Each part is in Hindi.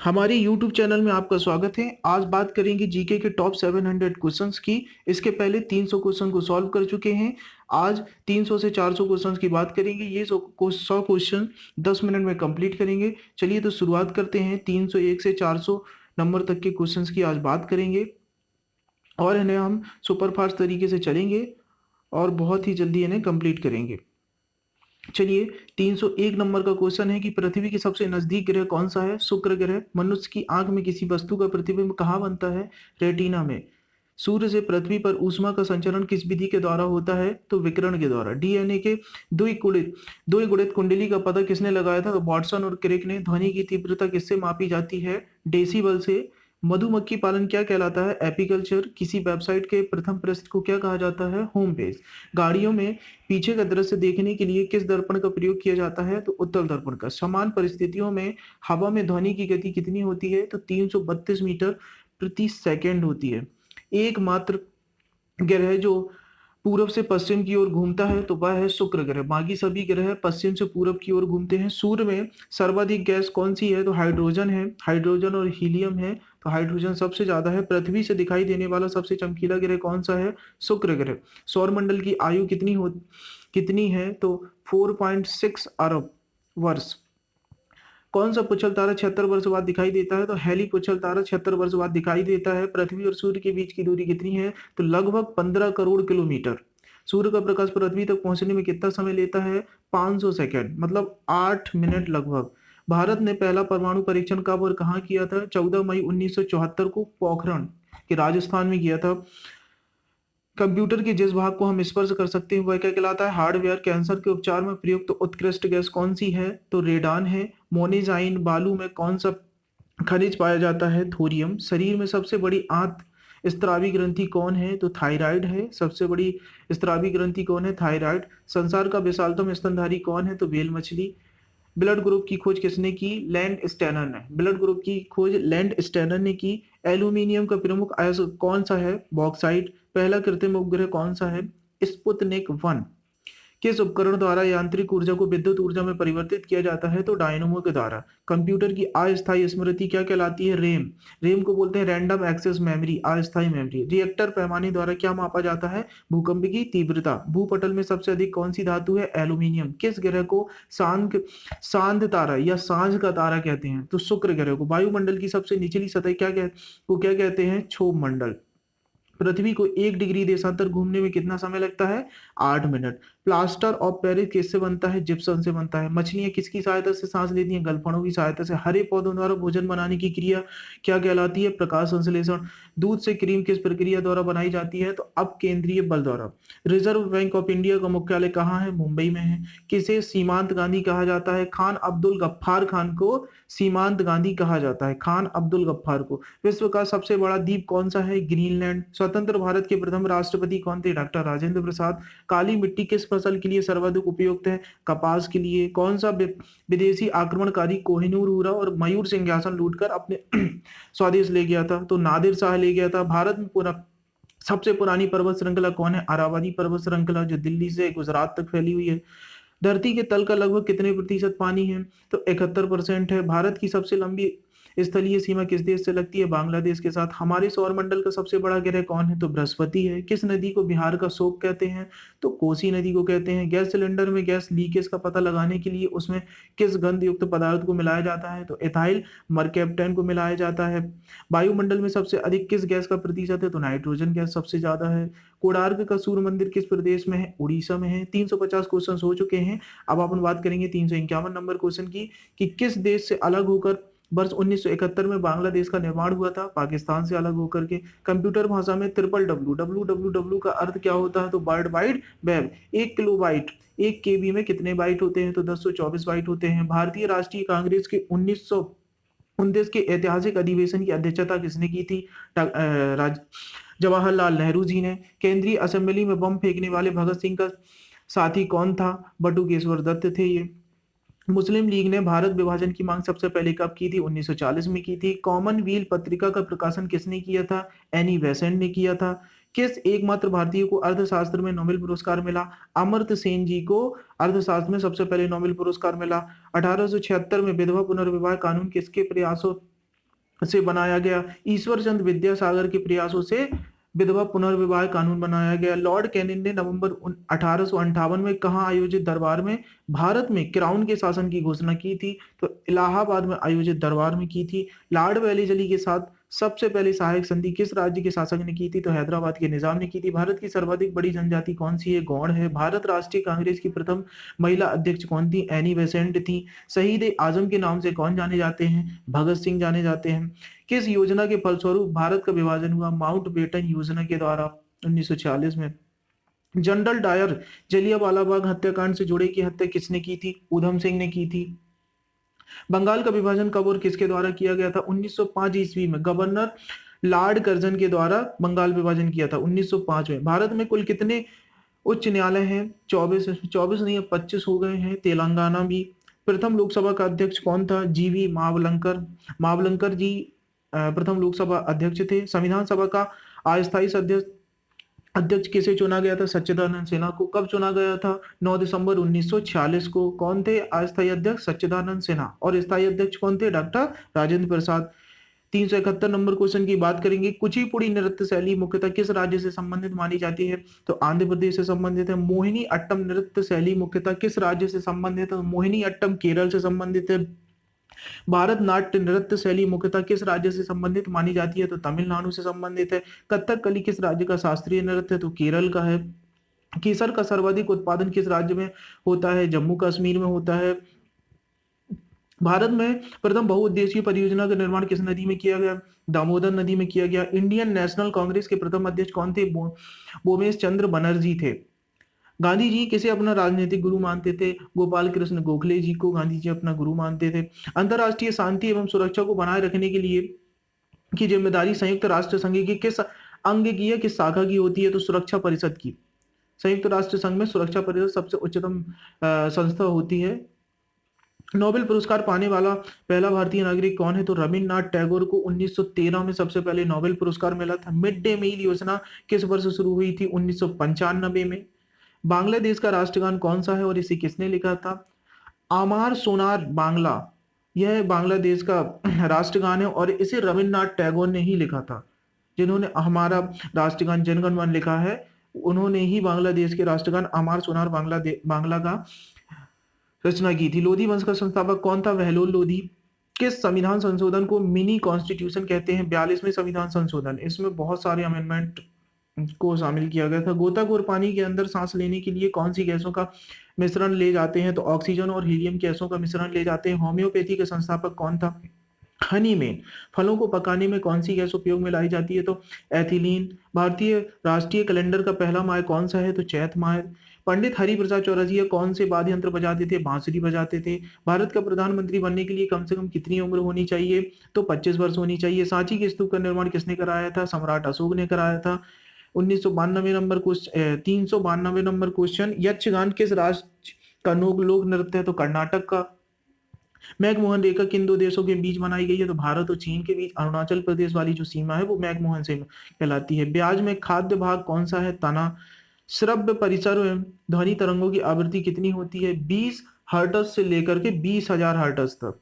हमारे YouTube चैनल में आपका स्वागत है। आज बात करेंगे जीके के टॉप 700 क्वेश्चंस की। इसके पहले 300 क्वेश्चन को सॉल्व कर चुके हैं। आज 300 से 400 क्वेश्चंस की बात करेंगे। ये 100 क्वेश्चन 10 मिनट में कंप्लीट करेंगे। चलिए तो शुरुआत करते हैं। 301 से 400 नंबर तक के क्वेश्चंस की आज बात करेंगे और इन्हें हम सुपर फास्ट तरीके से चलेंगे और बहुत ही जल्दी इन्हें कंप्लीट करेंगे। चलिए 301 नंबर का क्वेश्चन है कि पृथ्वी के सबसे नजदीक ग्रह कौन सा है? शुक्र ग्रह। मनुष्य की आंख में किसी वस्तु का प्रतिबिंब कहाँ बनता है? रेटिना में। सूर्य से पृथ्वी पर ऊष्मा का संचरण किस विधि के द्वारा होता है? तो विकिरण के द्वारा। डीएनए के द्विगुणित कुंडली का पता किसने लगाया था? तो वाटसन और क्रिक ने। ध्वनि की तीव्रता किससे मापी जाती है? डेसिबल से। मधुमक्खी पालन क्या कहलाता है? एपीकल्चर। किसी वेबसाइट के प्रथम पृष्ठ को क्या कहा जाता है? Home page. गाड़ियों में पीछे का दृश्य देखने के लिए किस दर्पण का प्रयोग किया जाता है? तो उत्तल दर्पण का। समान परिस्थितियों में हवा में ध्वनि की गति कितनी होती है? तो 332 मीटर प्रति सेकंड होती है। एकमात्र ग्रह जो पूरब से पश्चिम की ओर घूमता है तो वह है शुक्र ग्रह। बाकी सभी ग्रह पश्चिम से पूरब की ओर घूमते हैं। सूर्य में सर्वाधिक गैस कौन सी है? तो हाइड्रोजन है। हाइड्रोजन और हीलियम है। तो हाइड्रोजन सबसे ज्यादा है। पृथ्वी से दिखाई देने वाला सबसे चमकीला ग्रह कौन सा है? शुक्र ग्रह। सौर मंडल की आयु कितनी है? तो 4.6 अरब वर्ष। कौन सा पुच्छल तारा 76 वर्ष बाद दिखाई देता है? तो हेली पुच्छल तारा 76 वर्ष बाद दिखाई देता है। पृथ्वी और सूर्य के बीच की दूरी कितनी है? तो लगभग 15 करोड़ किलोमीटर। सूर्य का प्रकाश पृथ्वी तक पहुंचने में कितना समय लेता है? 500 सेकेंड, मतलब 8 मिनट लगभग। भारत ने पहला परमाणु परीक्षण कब और कहाँ किया था? 14 मई 1974 को पोखरण के राजस्थान में किया था। कंप्यूटर के जिस भाग को हम स्पर्श कर सकते हैं वह क्या कहलाता है? हार्डवेयर। कैंसर के उपचार में प्रयुक्त तो उत्कृष्ट गैस कौन सी है? तो रेडान है। मोनेजाइन। बालू में कौन सा खनिज पाया जाता है? थोरियम। शरीर में सबसे बड़ी आंत स्त्रावी ग्रंथि कौन है? तो थायराइड है। सबसे बड़ी स्त्रावी ग्रंथि कौन है? थायराइड। संसार का विशालतम स्तनधारी कौन है? तो व्हेल मछली। ब्लड ग्रुप की खोज किसने की? लैंड स्टैनर ने। ब्लड ग्रुप की खोज लैंड स्टैनर ने की। एल्यूमिनियम का प्रमुख अयस्क कौन सा है? बॉक्साइट। पहला कृत्रिम उपग्रह कौन सा है? स्पुतनिक 1। किस उपकरण द्वारा यांत्रिक ऊर्जा को विद्युत ऊर्जा में परिवर्तित किया जाता है? तो डायनमो के द्वारा। कंप्यूटर की अस्थायी स्मृति क्या कहलाती है? रैम। रैम को बोलते हैं रैंडम एक्सेस मेमोरी, अस्थायी मेमोरी। रिएक्टर पैमाने द्वारा क्या मापा जाता है? भूकंप की तीव्रता। भूपटल में सबसे अधिक कौन सी धातु है? एल्यूमिनियम। किस ग्रह को शांत तारा या सांझ का तारा कहते हैं? तो शुक्र ग्रह को। वायुमंडल की सबसे निचली सतह क्या कहते हैं? क्षोभ मंडल। पृथ्वी को 1 डिग्री देशांतर घूमने में कितना समय लगता है? 8 मिनट। प्लास्टर ऑफ पेरिस किससे बनता है? जिप्सम से बनता है। मछलियां किसकी सहायता से सांस लेती हैं? गलफड़ों की सहायता से। हरे पौधों द्वारा भोजन बनाने की क्रिया क्या कहलाती है? प्रकाश संश्लेषण। दूध से क्रीम किस प्रक्रिया द्वारा बनाई जाती है? तो अब केंद्रीय बल द्वारा। रिजर्व बैंक ऑफ इंडिया का मुख्यालय कहाँ है? मुंबई में है। किसे सीमांत गांधी कहा जाता है? खान अब्दुल गफ्फार खान को सीमांत गांधी कहा जाता है। खान अब्दुल गफ्फार को। विश्व का सबसे बड़ा द्वीप कौन सा है? ग्रीनलैंड। स्वतंत्र भारत के प्रथम राष्ट्रपति कौन थे? डॉक्टर राजेंद्र प्रसाद। काली मिट्टी किस फसल के लिए सर्वाधिक उपयुक्त है? कपास के लिए। कौन सा विदेशी आक्रमणकारी कोहिनूर हुरा और मयूर सिंहासन लूटकर अपने स्वदेश ले गया था? तो नादिर शाह ले गया था। भारत में पूरा सबसे पुरानी पर्वत श्रृंखला कौन है? अरावली पर्वत श्रृंखला, जो दिल्ली से गुजरात तक फैली हुई है। धरती के तल का लगभग कितने प्रतिशत पानी है? तो 71% है। भारत की सबसे लंबी स्थलीय सीमा किस देश से लगती है? बांग्लादेश के साथ। हमारे सौर मंडल का सबसे बड़ा ग्रह कौन है? तो बृहस्पति है। किस नदी को बिहार का शोक कहते हैं? तो कोसी नदी को कहते हैं। गैस सिलेंडर में गैस लीकेज का पता लगाने के लिए उसमें किस गंध युक्त पदार्थ को मिलाया जाता है? तो एथाइल मरकैप्टन को मिलाया जाता है। वायुमंडल में सबसे अधिक किस गैस का प्रतिशत है? तो नाइट्रोजन गैस सबसे ज्यादा है। कोणार्क का सूर्य मंदिर किस प्रदेश में है? उड़ीसा में है। 350 क्वेश्चन हो चुके हैं। अब अपन बात करेंगे 351 नंबर क्वेश्चन की कि किस देश से अलग होकर वर्ष 1971 में बांग्लादेश का निर्माण हुआ था? पाकिस्तान से अलग होकर के। कंप्यूटर भाषा में triple W W W W का अर्थ क्या होता है? तो world wide web. 1 kilobyte 1 KB में कितने बाइट होते हैं? तो 1024 बाइट होते हैं। भारतीय राष्ट्रीय कांग्रेस के 1929 के ऐतिहासिक अधिवेशन की अध्यक्षता किसने की थी? जवाहरलाल नेहरू जी ने। केंद्रीय असेंबली में बम फेंकने वाले भगत सिंह का साथी कौन था? बटुकेश्वर दत्त थे ये। मुस्लिम लीग ने भारत विभाजन की मांग सबसे पहले कब की थी? 1940 में की थी। कॉमनवेल्थ पत्रिका का प्रकाशन किसने किया था? एनी बेसेंट ने किया था। किस एकमात्र भारतीय को अर्थशास्त्र में नोबेल पुरस्कार मिला? अमर्त्य सेन जी को अर्थशास्त्र में सबसे पहले नोबेल पुरस्कार मिला। 1876 में विधवा पुनर्विवाह कानून किसके प्रयासों से बनाया गया। ईश्वर चंद्र विद्यासागर के प्रयासों से विधवा पुनर्विवाह कानून बनाया गया। लॉर्ड कैनिंग ने नवंबर 1858 में कहाँ आयोजित दरबार में भारत में क्राउन के शासन की घोषणा की थी? तो इलाहाबाद में आयोजित दरबार में की थी। लॉर्ड वेलेस्ली के साथ सबसे पहले सहायक संधि किस राज्य के शासक ने की थी? तो हैदराबाद के निजाम ने की थी। भारत की सर्वाधिक बड़ी जनजाति कौन सी है? गौड़ है। भारत राष्ट्रीय कांग्रेस की प्रथम महिला अध्यक्ष कौन थी? एनी बेसेंट थी। शहीद ए आजम के नाम से कौन जाने जाते हैं? भगत सिंह जाने जाते हैं। किस योजना के फलस्वरूप भारत का विभाजन हुआ? माउंटबेटन योजना के द्वारा 1946 में। जनरल डायर जलियांवाला बाग हत्याकांड से जुड़े की हत्या किसने की थी? उधम सिंह ने की थी। बंगाल का विभाजन कब और किसके द्वारा किया गया था? 1905 ईस्वी में गवर्नर लॉर्ड कर्जन के द्वारा बंगाल विभाजन किया था 1905 में। भारत में कुल कितने उच्च न्यायालय हैं? 24 नहीं, अब 25 हो गए हैं। तेलंगाना भी। प्रथम लोकसभा का अध्यक्ष कौन था? जीवी मावलंकर। मावलंकर जी प्रथम लोकसभा अध्यक्ष थे। संविधान सभा का अस्थायी अध्यक्ष किसे चुना गया था? सच्चिदानंद सिन्हा को। कब चुना गया था? 9 दिसंबर 1946 को। कौन थे अस्थायी अध्यक्ष? सच्चिदानंद सिन्हा। और स्थायी अध्यक्ष कौन थे? Doctor Rajendra Prasad. 371 number question की बात करेंगे। कुचिपुड़ी नृत्य शैली मुख्यतः किस राज्य से संबंधित मानी जाती है? तो आंध्र प्रदेश से संबंधित है। मोहिनी अट्टम नृत्य शैली मुख्यतः किस राज्य से संबंधित है? मोहिनी अट्टम केरल से संबंधित है। भारत नाट्य नृत्य शैली मुख्यतः किस राज्य से संबंधित मानी जाती है? तो तमिलनाडु से संबंधित है। कथकली किस राज्य का शास्त्रीय नृत्य है? तो केरल का है। केसर का सर्वाधिक उत्पादन किस राज्य में होता है? जम्मू कश्मीर में होता है। भारत में प्रथम बहुउद्देशीय परियोजना का निर्माण किस नदी में किया गया? दामोदर नदी में किया गया। इंडियन नेशनल कांग्रेस के प्रथम अध्यक्ष कौन थे? बोमेश चंद्र बनर्जी थे। गांधी जी किसे अपना राजनीतिक गुरु मानते थे? गोपाल कृष्ण गोखले जी को गांधी जी अपना गुरु मानते थे। अंतरराष्ट्रीय शांति एवं सुरक्षा को बनाए रखने के लिए की जिम्मेदारी संयुक्त राष्ट्र संघ की किस अंग की है, किस शाखा की होती है? तो सुरक्षा परिषद की। संयुक्त राष्ट्र संघ में सुरक्षा परिषद सबसे उच्चतम संस्था होती है। नोबेल पुरस्कार पाने वाला पहला भारतीय नागरिक कौन है? तो रविन्द्रनाथ टैगोर को 1913 में सबसे पहले नोबेल पुरस्कार मिला था। मिड डे मील योजना किस वर्ष शुरू हुई थी? 1995 में। बांग्लादेश का राष्ट्रगान कौन सा है और इसे किसने लिखा था? आमार सोनार बांग्ला, यह बांग्लादेश का राष्ट्रगान है और इसे रविन्द्रनाथ टैगोर ने ही लिखा था। जिन्होंने हमारा राष्ट्रगान जनगण मन लिखा है उन्होंने ही बांग्लादेश के राष्ट्रगान आमार सोनार बांग्ला का रचना की थी। लोधी वंश का संस्थापक कौन था? बहलोल लोधी। किस संविधान संशोधन को मिनी कॉन्स्टिट्यूशन कहते हैं? 42वें संविधान संशोधन। इसमें बहुत सारे अमेंडमेंट को शामिल किया गया था। गोताखोर पानी के अंदर सांस लेने के लिए कौन सी गैसों का मिश्रण ले जाते हैं? तो ऑक्सीजन और हीलियम गैसों का मिश्रण ले जाते हैं। होम्योपैथी का संस्थापक कौन था? हनी में। फलों को पकाने में कौन सी गैस उपयोग में लाई जाती है? तो एथिलीन। भारतीय राष्ट्रीय कैलेंडर का पहला माह कौन सा है? तो चैत माह। पंडित हरिप्रसाद चौरसिया कौन से वाद्य यंत्र बजाते थे? बांसुरी बजाते थे। भारत का प्रधानमंत्री बनने के लिए कम से कम कितनी उम्र होनी चाहिए? तो 25 वर्ष होनी चाहिए। सांची के स्तूप का निर्माण किसने कराया था? सम्राट अशोक ने कराया था। 1992 number question 392 number question. Yakshagana किस राज्य का लोक नृत्य है? तो कर्नाटक का। मैकमोहन रेखा किन दो देशों के बीच बनाई गई है? तो भारत और चीन के बीच। अरुणाचल प्रदेश वाली जो सीमा है वो मैकमोहन से कहलाती है। ब्याज में खाद्य भाग कौन सा है? तना। श्रव्य परिसर एवं ध्वनि तरंगों की आवृत्ति कितनी होती है? 20 हर्ट्ज से लेकर के 20,000 हर्ट्ज तक।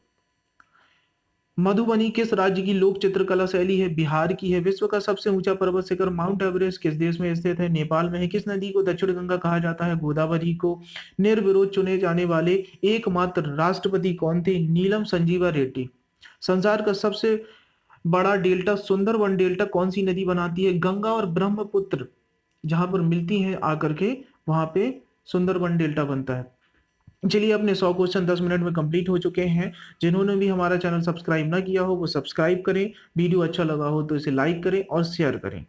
मधुबनी किस राज्य की लोक चित्रकला शैली है? बिहार की है। विश्व का सबसे ऊंचा पर्वत शिखर माउंट एवरेस्ट किस देश में स्थित है? नेपाल में है। किस नदी को दक्षिण गंगा कहा जाता है? गोदावरी को। निर्विरोध चुने जाने वाले एकमात्र राष्ट्रपति कौन थे? नीलम संजीवा रेड्डी। संसार का सबसे बड़ा डेल्टा सुंदरवन डेल्टा कौन सी नदी बनाती है? गंगा और ब्रह्मपुत्र जहां पर मिलती हैं आकर के वहां पे सुंदरवन डेल्टा बनता है। चलिए अपने 100 क्वेश्चन 10 मिनट में कंप्लीट हो चुके हैं। जिन्होंने भी हमारा चैनल सब्सक्राइब ना किया हो वो सब्सक्राइब करें। वीडियो अच्छा लगा हो तो इसे लाइक करें और शेयर करें।